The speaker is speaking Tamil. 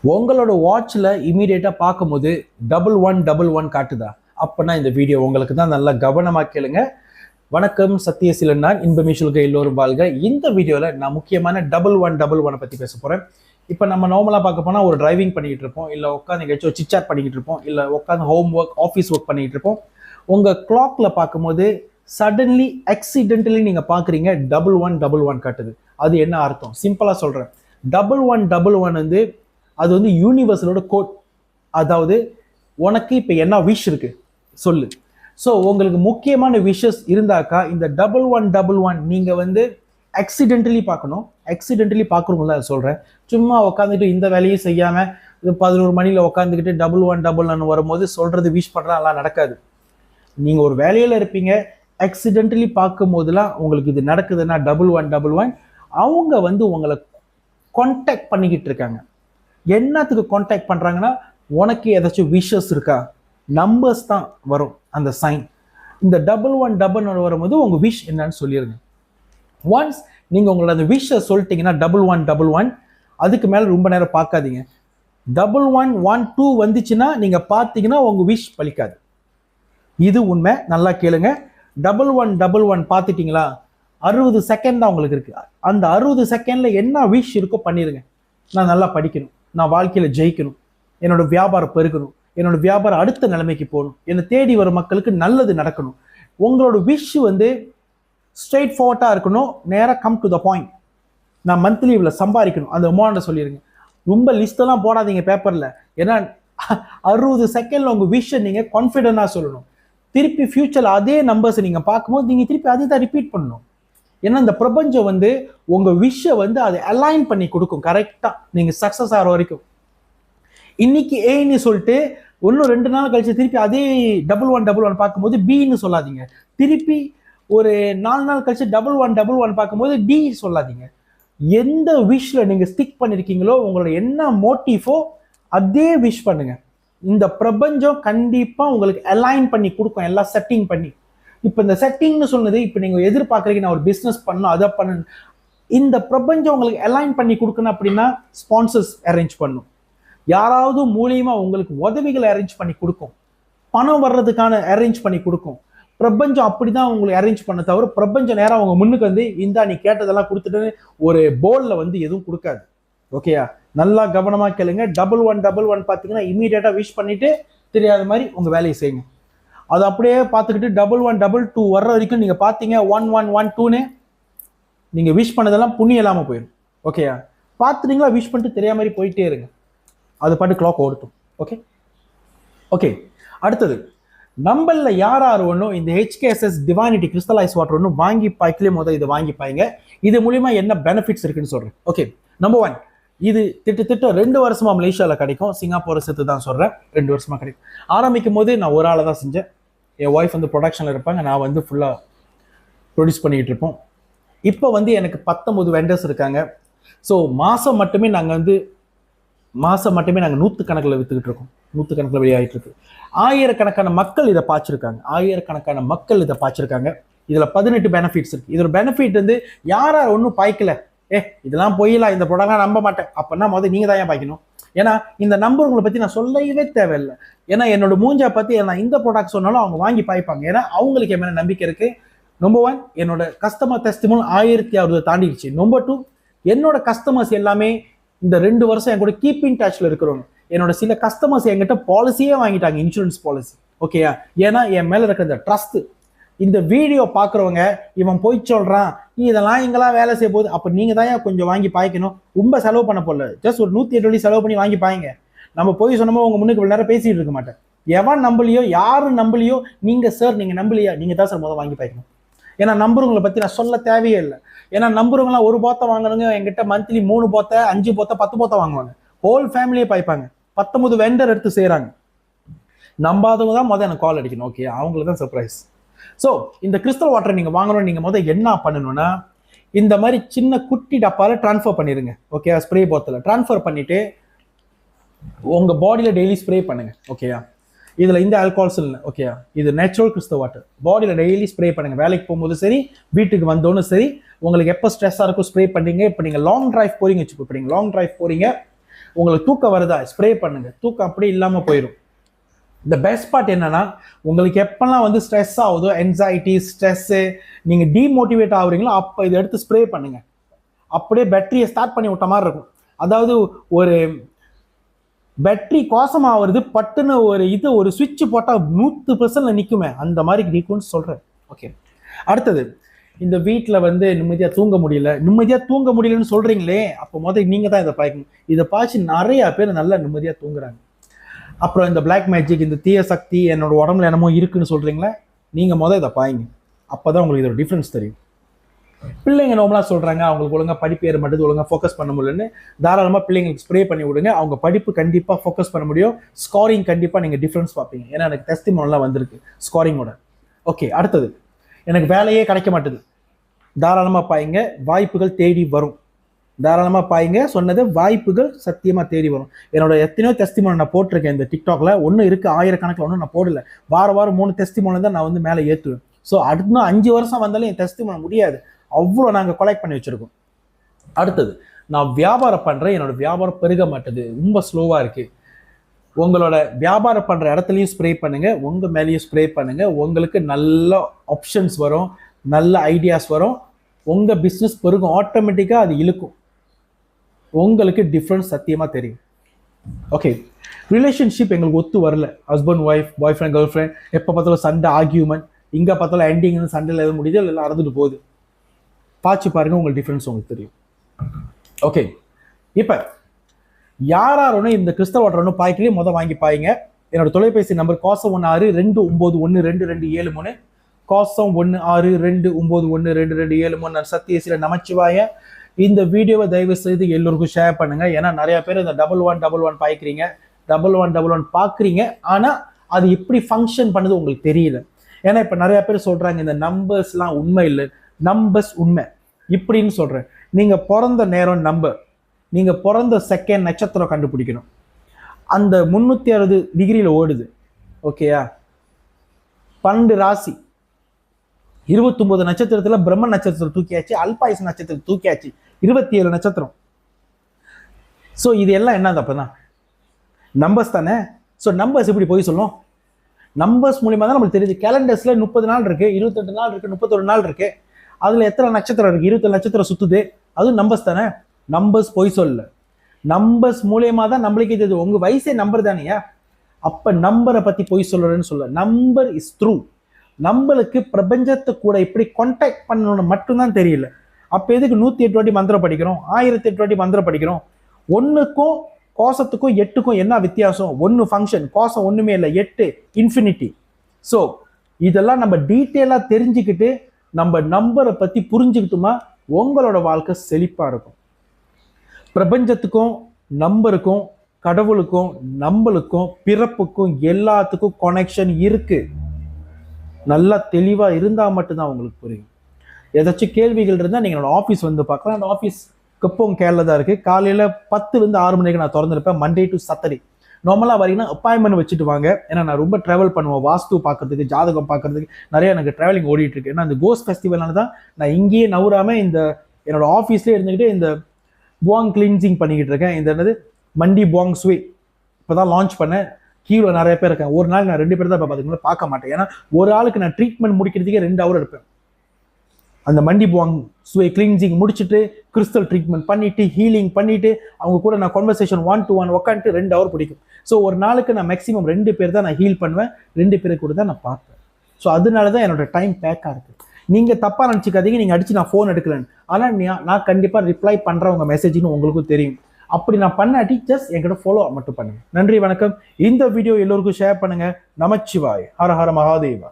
உங்களோட வாட்ச்ல இமீடியட்டா பார்க்கும்போது 1111 காட்டுதா? அப்பனா இந்த வீடியோ உங்களுக்கு தான். நல்லா கவனமா கேளுங்க. வணக்கம், சத்யசீலன் நான். இன்பமிஷுல்க எல்லோரும் வாழ்க. இந்த வீடியோல நான் முக்கியமான 1111 பத்தி பேச போறேன். இப்போ நம்ம நார்மலா பார்க்க போனா ஒரு டிரைவிங் பண்ணிட்டு இருப்போம், இல்ல உட்காந்து எங்கேயாச்சும் சிட்சாட் பண்ணிக்கிட்டு இருப்போம், இல்ல உட்காந்து ஹோம் ஒர்க் ஆஃபீஸ் ஒர்க் பண்ணிட்டு இருப்போம். உங்க கிளாக்ல பார்க்கும்போது சடன்லி ஆக்சிடென்டலி நீங்க பாக்குறீங்க 1111 காட்டுது. அது என்ன அர்த்தம்? சிம்பிளா சொல்றேன். 1111 வந்து அது வந்து யூனிவர்சலோட கோட். அதாவது உனக்கு இப்போ என்ன விஷ் இருக்கு சொல்லு. ஸோ உங்களுக்கு முக்கியமான விஷஸ் இருந்தாக்கா இந்த 1111 நீங்க வந்து ஆக்சிடென்டலி பார்க்கணும். ஆக்சிடென்டலி பார்க்குறவங்கள சொல்றேன். சும்மா உட்காந்துட்டு இந்த வேலையும் செய்யாம 11 மணில உட்காந்துக்கிட்டு 1111 வரும்போது சொல்றது விஷ் பண்றதெல்லாம் நடக்காது. நீங்க ஒரு வேலையில இருப்பீங்க, ஆக்சிடென்டலி பார்க்கும் போதெல்லாம் உங்களுக்கு இது நடக்குதுன்னா 1111 அவங்க வந்து உங்களை கான்டாக்ட் பண்ணிக்கிட்டு இருக்காங்க. என்னத்துக்கு கான்டாக்ட் பண்றாங்கன்னா, உனக்கு ஏதாச்சும் விஷஸ் இருக்கா, நம்பர்ஸ் தான் வரும் அந்த சைன். இந்த 1111 வரும்போது உங்க விஷ் என்னன்னு சொல்லிருங்க. ஒன்ஸ் நீங்க உங்களோட அந்த விஷ சொல்லிட்டீங்கன்னா 1111 அதுக்கு மேல ரொம்ப நேரம் பார்க்காதீங்க. 1112 வந்துச்சுன்னா நீங்க பார்த்தீங்கன்னா உங்க விஷ் பலிக்காது. இது உண்மை, நல்லா கேளுங்க. 1111 பார்த்துட்டீங்களா, 60 செகண்ட் தான் உங்களுக்கு இருக்கு. அந்த 60 செகண்ட்ல என்ன விஷ் இருக்கோ பண்ணிருங்க. நான் நல்லா படிக்கணும், நான் வாழ்க்கையில ஜெயிக்கணும், என்னோட வியாபாரம் பெருகணும், என்னோட வியாபாரம் அடுத்த நிலைமைக்கு போகணும், என்னை தேடி வரும் மக்களுக்கு நல்லது நடக்கணும். உங்களோட விஷ் வந்து ஸ்ட்ரெயிட் ஃபார்வர்டா இருக்கணும், நேராக கம் டு த பாயிண்ட். நான் மந்த்லி இவ்வளோ சம்பாதிக்கணும், அந்த அமௌண்ட்டை சொல்லிடுங்க. ரொம்ப லிஸ்டெல்லாம் போடாதீங்க பேப்பர்ல. ஏன்னா 60 செகண்ட்ல உங்க விஷ் நீங்க கான்ஃபிடென்டா சொல்லணும். திருப்பி ஃபியூச்சர்ல அதே நம்பர்ஸ் நீங்க பார்க்கும்போது நீங்க திருப்பி அதே தான் ரிப்பீட் பண்ணணும். ஏன்னா இந்த பிரபஞ்சம் வந்து உங்க விஷ வந்து அதை அலைன் பண்ணி கொடுக்கும் கரெக்டா நீங்க சக்சஸ் ஆகிற வரைக்கும். இன்னைக்கு ஏன்னு சொல்லிட்டு இன்னும் 2 நாள் கழிச்சு திருப்பி அதே 1111 பார்க்கும்போது பின்னு சொல்லாதீங்க. திருப்பி ஒரு 4 நாள் கழிச்சு 1111 பார்க்கும்போது டி சொல்லாதீங்க. எந்த விஷல நீங்க ஸ்டிக் பண்ணிருக்கீங்களோ, உங்களோட என்ன மோட்டிவோ அதே விஷ் பண்ணுங்க. இந்த பிரபஞ்சம் கண்டிப்பா உங்களுக்கு அலைன் பண்ணி கொடுக்கும், எல்லாம் செட்டிங் பண்ணி. இப்போ இந்த செட்டிங்னு சொன்னது, இப்போ நீங்க எதிர்பார்க்குறீங்க நான் ஒரு பிஸ்னஸ் பண்ணணும், அதை பண்ணணும். இந்த பிரபஞ்சம் உங்களுக்கு அலைன் பண்ணி கொடுக்கணும் அப்படின்னா ஸ்பான்சர்ஸ் அரேஞ்ச் பண்ணும், யாராவது மூலியமா உங்களுக்கு உதவிகளை அரேஞ்ச் பண்ணி கொடுக்கும், பணம் வர்றதுக்கான அரேஞ்ச் பண்ணி கொடுக்கும். பிரபஞ்சம் அப்படிதான் உங்களுக்கு அரேஞ்ச் பண்ண தவிர பிரபஞ்சம் நேரம் அவங்க முன்னுக்கு வந்து இந்தா நீ கேட்டதெல்லாம் கொடுத்துட்டு ஒரு போல்ல வந்து எதுவும் கொடுக்காது. ஓகேயா? நல்லா கவனமா கேளுங்க. 1111 பார்த்தீங்கன்னா இமீடியட்டா விஷ் பண்ணிட்டு தெரியாத மாதிரி உங்க வேலையை செய்யுங்க. அது அப்படியே பார்த்துக்கிட்டு 1122 வர்ற வரைக்கும் நீங்க பார்த்தீங்க 1112ன்னு நீங்க விஷ் பண்ணதெல்லாம் புண்ணியம் இல்லாம போயிடும். ஓகேயா? பார்த்துட்டீங்களா, விஷ் பண்ணிட்டு தெரியாத மாதிரி போயிட்டே இருங்க. அது பாட்டு கிளாக் ஓடுத்தும். ஓகே ஓகே அடுத்தது, நம்மள யார் ஒன்றும் இந்த HKSS டிவைனிட்டி கிறிஸ்டலைஸ் வாட்டர் ஒன்றும் வாங்கி பாய்க்கலே இதை வாங்கி பாய்ங்க. இது மூலியமா என்ன பெனிஃபிட்ஸ் இருக்குன்னு சொல்றேன். ஓகே, நம்பர் 1, இது திட்ட 2 வருஷமா மலேசியாவில் கிடைக்கும், சிங்கப்பூரை சேர்த்து தான் சொல்றேன். 2 வருஷமா கிடைக்கும். ஆரம்பிக்கும் போது நான் ஒரு ஆளை தான் செஞ்சேன். என் ஒய்ஃப் வந்து ப்ரொடக்ஷனில் இருப்பாங்க, நான் வந்து ஃபுல்லாக ப்ரொடியூஸ் பண்ணிக்கிட்டு இருப்போம். இப்போ வந்து எனக்கு 19 வெண்டர்ஸ் இருக்காங்க. ஸோ மாதம் மட்டுமே நாங்கள் நூற்றுக்கணக்கில் விற்றுக்கிட்டு இருக்கோம், நூற்றுக்கணக்கில் வெளியாகிட்டு இருக்கு. ஆயிரக்கணக்கான மக்கள் இதை பார்த்துருக்காங்க. இதில் 18 பெனிஃபிட்ஸ் இருக்கு. இதோட பெனிஃபிட் வந்து யார் ஒன்றும் பாய்க்கல, இதெல்லாம் போயிடலாம், இந்த ப்ராடக்ட்லாம் நம்ப மாட்டேன் அப்படின்னா நீங்கள் தான் ஏன் பாய்க்கணும். ஏன்னா இந்த நம்பர் உங்களை பற்றி நான் சொல்லவே தேவையில்லை. ஏன்னா என்னோட மூஞ்சா பற்றி நான் இந்த ப்ராடக்ட் சொன்னாலும் அவங்க வாங்கி பாய்ப்பாங்க. ஏன்னா அவங்களுக்கு என் மேலே நம்பிக்கை இருக்கு. நம்பர் 1, என்னோட கஸ்டமர் டெஸ்டிமோனியல் 1600 தாண்டிடுச்சு. நம்பர் 2, என்னோட கஸ்டமர்ஸ் எல்லாமே இந்த 2 வருஷம் என் கூட கீப் இன் டச்ல இருக்கிறவங்க. என்னோட சில கஸ்டமர்ஸ் என்கிட்ட பாலிசியே வாங்கிட்டாங்க, இன்சூரன்ஸ் பாலிசி. ஓகேயா? ஏன்னா என் மேல இருக்கிற இந்த ட்ரஸ்ட். இந்த வீடியோ பார்க்குறவங்க இவன் போய் சொல்றான், இதெல்லாம் இங்கெல்லாம் வேலை செய்ய போகுது, அப்போ நீங்க தான் கொஞ்சம் வாங்கி பாய்க்கணும். ரொம்ப செலவு பண்ண போடல, ஜஸ்ட் ஒரு 108 செலவு பண்ணி வாங்கி பாய்ங்க. நம்ம போய் சொன்னோமோ உங்க முன்னுக்கு இவ்வளவு நேரம் பேசிட்டு இருக்க மாட்டேன். எவன் நம்பலையோ, யாரும் நம்பலையோ, நீங்க சார் நீங்க நம்பலையா, நீங்க தான் சார் முதல் வாங்கி பாய்க்கணும். ஏன்னா நம்புறவங்களை பத்தி நான் சொல்ல தேவையே இல்லை. ஏன்னா நம்புறவங்களாம் ஒரு போத்த வாங்குறவங்க என்கிட்ட மந்த்லி 3 போத்த 5 போத்த 10 போத்த வாங்குவாங்க. ஹோல் ஃபேமிலியே பாய்ப்பாங்க. 19 வெண்டர் எடுத்து செய்யறாங்க. நம்பாதவங்க தான் முதல் எனக்கு கால் அடிக்கணும். ஓகே, அவங்களுக்கு தான் சர்ப்ரைஸ். ஸோ இந்த கிறிஸ்டல் வாட்டரை நீங்க வாங்கணும், நீங்க முதல் என்ன பண்ணணும்னா இந்த மாதிரி சின்ன குட்டி டப்பால டிரான்ஸ்ஃபர் பண்ணிருங்க. ஓகே, ஸ்ப்ரே பாட்டில் டிரான்ஸ்ஃபர் பண்ணிட்டு உங்க பாடியில டெய்லி ஸ்ப்ரே பண்ணுங்க. ஓகேயா? இதுல இந்த ஆல்கஹால்ஸ் இல்லை. ஓகேயா? இது நேச்சுரல் கிறிஸ்டல் வாட்டர். பாடியில டெய்லி ஸ்ப்ரே பண்ணுங்க. வேலைக்கு போகும்போது சரி, வீட்டுக்கு வந்தோன்னு சரி, உங்களுக்கு எப்போ ஸ்ட்ரெஸ்ஸாக இருக்கும் ஸ்ப்ரே பண்ணீங்க. இப்போ நீங்கள் லாங் டிரைவ் போறீங்க வச்சுக்கோ, இப்போ நீங்கள் லாங் டிரைவ் போறீங்க, உங்களுக்கு தூக்கம் வருதா, ஸ்ப்ரே பண்ணுங்க, தூக்கம் அப்படியே இல்லாமல் போயிடும். இந்த பெஸ்ட் பார்ட் என்னன்னா, உங்களுக்கு எப்பெல்லாம் வந்து ஸ்ட்ரெஸ் ஆகுதோ, என்சைட்டி, ஸ்ட்ரெஸ்ஸு, நீங்கள் டீமோட்டிவேட் ஆகுறீங்களோ அப்போ இதை எடுத்து ஸ்ப்ரே பண்ணுங்க. அப்படியே பேட்டரியை ஸ்டார்ட் பண்ணி விட்ட மாதிரி இருக்கும். அதாவது ஒரு பேட்டரி கோசமாகிறது பட்டுன்னு ஒரு சுவிட்ச் போட்டால் 100% நிற்குமே, அந்த மாதிரி நிற்கும்னு சொல்கிறேன். ஓகே, அடுத்தது, இந்த வீட்டில் வந்து நிம்மதியாக தூங்க முடியலன்னு சொல்கிறீங்களே, அப்போ முதல்ல நீங்கள் தான் இதை பாய்க்கணும். இதை பாய்ச்சி நிறையா பேர் நல்லா நிம்மதியாக தூங்குறாங்க. அப்புறம் இந்த பிளாக் மேஜிக், இந்த தீய சக்தி என்னோட உடம்புல என்னமோ இருக்குன்னு சொல்கிறீங்களே, நீங்கள் முதல் இதை பாய்ங்க. அப்போ தான் உங்களுக்கு இதோட டிஃப்ரென்ஸ் தெரியும். பிள்ளைங்க நார்மலாக சொல்கிறாங்க அவங்களுக்கு ஒழுங்காக படிப்பு ஏற மாட்டேது, ஒழுங்காக ஃபோக்கஸ் பண்ண முடியலன்னு, தாராளமாக பிள்ளைங்களுக்கு ஸ்ப்ரே பண்ணி விடுங்க. அவங்க படிப்பு கண்டிப்பாக ஃபோக்கஸ் பண்ண முடியும். ஸ்கோரிங் கண்டிப்பாக நீங்கள் டிஃப்ரென்ஸ் பார்ப்பீங்க. ஏன்னா எனக்கு டெஸ்டிமோனியெலாம் வந்திருக்கு ஸ்கோரிங்கோட. ஓகே, அடுத்தது, எனக்கு வேலையே கிடைக்க மாட்டேது, தாராளமாக பாய்ங்க, வாய்ப்புகள் தேடி வரும். தாராளமாக பாய்ங்க, சொன்னது வாய்ப்புகள் சத்தியமாக தேடி வரும். என்னோட எத்தனையோ டெஸ்டிமோனியல் நான் போட்டிருக்கேன் இந்த டிக்டாக்ல, ஒன்றும் இருக்குது, ஆயிரக்கணக்கில் ஒன்றும் நான் போடல. வாரம் 3 டெஸ்டிமோனியல் தான் நான் வந்து மேலே ஏற்றுவேன். ஸோ அடுத்த 5 வருஷம் வந்தாலும் என் டெஸ்டிமோனியல் முடியாது, அவ்வளோ நாங்கள் கொலெக்ட் பண்ணி வச்சுருக்கோம். அடுத்தது, நான் வியாபாரம் பண்ணுறேன், என்னோட வியாபாரம் பெருக மாட்டேது, ரொம்ப ஸ்லோவாக இருக்குது. உங்களோட வியாபாரம் பண்ணுற இடத்துலையும் ஸ்ப்ரே பண்ணுங்கள், உங்கள் மேலேயும் ஸ்ப்ரே பண்ணுங்கள். உங்களுக்கு நல்ல ஆப்ஷன்ஸ் வரும், நல்ல ஐடியாஸ் வரும், உங்கள் பிஸ்னஸ் பெருகும், ஆட்டோமேட்டிக்காக அது இழுக்கும். உங்களுக்கு டிஃப்ரென்ஸ் சத்தியமாக தெரியும். ஓகே, ரிலேஷன்ஷிப் எங்களுக்கு ஒத்து வரல, ஹஸ்பண்ட் ஒய்ஃப், பாய் ஃப்ரெண்ட் கேர்ள் ஃப்ரெண்ட், எப்போ பார்த்தாலும் சண்டை, ஆர்கியூமெண்ட், இங்கே பார்த்தாலும் எண்டிங்னு சண்டையில் எதுவும் முடியுது இல்லை அறந்துட்டு போகுது. பாய்ச்சி பாருங்கள், உங்களுக்கு டிஃப்ரென்ஸ் உங்களுக்கு தெரியும். ஓகே, இப்போ யாரும் இந்த கிறிஸ்தவ வாட்டர் ஒன்று பாய்க்கலையே வாங்கி பாய்ங்க. என்னோட தொலைபேசி நம்பர் 1629122273, 16292223. நான் சத்தியசீலன் நமச்சிவாய. இந்த வீடியோவை தயவு செய்து எல்லோருக்கும் ஷேர் பண்ணுங்க. ஏன்னா நிறைய பேர் இந்த 1111 பாய்க்கிறீங்க, 1111 பார்க்குறீங்க, ஆனால் அது எப்படி ஃபங்க்ஷன் பண்ணுது உங்களுக்கு தெரியல. ஏன்னா இப்போ நிறைய பேர் சொல்றாங்க இந்த நம்பர்ஸ்லாம் உண்மை இல்லை, நம்பர்ஸ் உண்மை இப்படின்னு சொல்றேன். நீங்க பிறந்த நேரம் நம்பர், நீங்க பிறந்த செகண்ட் நட்சத்திரம் கண்டுபிடிக்கணும். அந்த 360 டிகிரியில் ஓடுது. ஓகேயா, 12 ராசி, 29 நட்சத்திரத்தில் பிரம்ம நட்சத்திரம் தூக்கியாச்சு, அல்பாயுஸ் நட்சத்திரம் தூக்கியாச்சு, 27 நட்சத்திரம். ஸோ இது எல்லாம் என்ன அப்பதான் நம்பர்ஸ் தானே. ஸோ நம்பர்ஸ் எப்படி போய் சொல்லும்? நம்பர்ஸ் மூலியமா தான் நம்மளுக்கு தெரியுது. கேலண்டர்ஸ்ல 30 நாள் இருக்கு, 28 நாள் இருக்கு, 31 நாள் இருக்கு. அதுல எத்தனை நட்சத்திரம் இருக்கு? 27 நட்சத்திரம் சுத்துது. அதுவும் நம்பர்ஸ் தானே. நம்பர்ஸ் போய் சொல்ல, நம்பர்ஸ் மூலியமா தான் நம்மளுக்கே தெரியுது. உங்க வயசே நம்பர் தானேயா, அப்ப நம்பரை பத்தி போய் சொல்றேன்னு சொல்ல. Number is through. நம்மளுக்கு பிரபஞ்சத்தை கூட எப்படி கான்டாக்ட் பண்ணணும்னு மட்டும்தான் தெரியல. அப்ப எதுக்கு 108 வாட்டி மந்திரம் படிக்கிறோம், 1008 வாட்டி மந்திரம் படிக்கிறோம்? ஒன்னுக்கும் கோசத்துக்கும் 8க்கும் என்ன வித்தியாசம்? 1 ஃபங்க்ஷன், கோசம் ஒண்ணுமே இல்லை, 8 இன்ஃபினிட்டி. ஸோ இதெல்லாம் நம்ம டீட்டெயிலா தெரிஞ்சுக்கிட்டு நம்ம நம்பரை பத்தி புரிஞ்சுக்கிட்டோமா உங்களோட வாழ்க்கை செழிப்பா இருக்கும். பிரபஞ்சத்துக்கும் நம்பருக்கும் கடவுளுக்கும் நம்மளுக்கும் பிறப்புக்கும் எல்லாத்துக்கும் கனெக்ஷன் இருக்கு. நல்லா தெளிவா இருந்தா மட்டும்தான் உங்களுக்கு புரியும். ஏதாச்சும் கேள்விகள் இருந்தால் நீங்கள் என்னோட ஆஃபீஸ் வந்து பார்க்கலாம். அந்த ஆஃபீஸ் கப்போம் கேரளா தான் இருக்குது. காலையில் 10லேருந்து 6 மணிக்கு நான் திறந்துருப்பேன், மண்டே டு சாட்டர்டே. நார்மலாக வரீங்கன்னா அப்பாயின்மெண்ட் வச்சுட்டு வாங்க. ஏன்னா நான் ரொம்ப ட்ராவல் பண்ணுவேன், வாஸ்து பார்க்கறதுக்கு, ஜாதகம் பார்க்கறதுக்கு நிறைய எனக்கு ட்ராவலிங் ஓடிட்டு இருக்கு. ஏன்னா இந்த கோஸ்ட் ஃபெஸ்டிவல்னால தான் நான் இங்கேயே நவுறாமல் இந்த என்னோட ஆஃபீஸ்லேயே இருந்துக்கிட்டு இந்த புவாங் கிளீன்சிங் பண்ணிக்கிட்டு இருக்கேன். இந்த என்னது மண்டி புவாங் ஸ்வே இப்போ தான் லான்ச் பண்ணேன். கீழே நிறைய பேர் இருக்கேன். ஒரு நாள் நான் 2 பேர் தான் பார்த்துக்கலாம், பார்க்க மாட்டேன். ஏன்னா ஒரு ஆளுக்கு நான் ட்ரீட்மெண்ட் முடிக்கிறதுக்கே 2 ஹவர் இருப்பேன். அந்த மண்டி புவாங் ஸ்வே கிளீன்சிங் முடிச்சுட்டு கிறிஸ்டல் ட்ரீட்மெண்ட் பண்ணிட்டு ஹீலிங் பண்ணிட்டு அவங்க கூட நான் கான்வர்சேஷன் 1-to-1 உட்காந்துட்டு 2 ஹவர் பிடிக்கும். ஸோ ஒரு நாளுக்கு நான் மேக்ஸிமம் 2 பேர் தான் நான் ஹீல் பண்ணுவேன், 2 பேருக்கு கூட தான் நான் பார்ப்பேன். ஸோ அதனால தான் என்னோட டைம் பேக்காக இருக்குது. நீங்கள் தப்பாக நினச்சிக்காதீங்க, நீங்கள் அடிச்சு நான் ஃபோன் எடுக்கலன்னு. ஆனால் நான் கண்டிப்பாக ரிப்ளை பண்ணுறேன் உங்கள் மெசேஜ்னு உங்களுக்கும் தெரியும். அப்படி நான் பண்ணாட்டி ஜஸ்ட் என்கிட்ட ஃபாலோ மட்டும் பண்ணுங்க. நன்றி, வணக்கம். இந்த வீடியோ எல்லோருக்கும் ஷேர் பண்ணுங்க. நமச்சிவாய். ஹர ஹர மகாதேவா.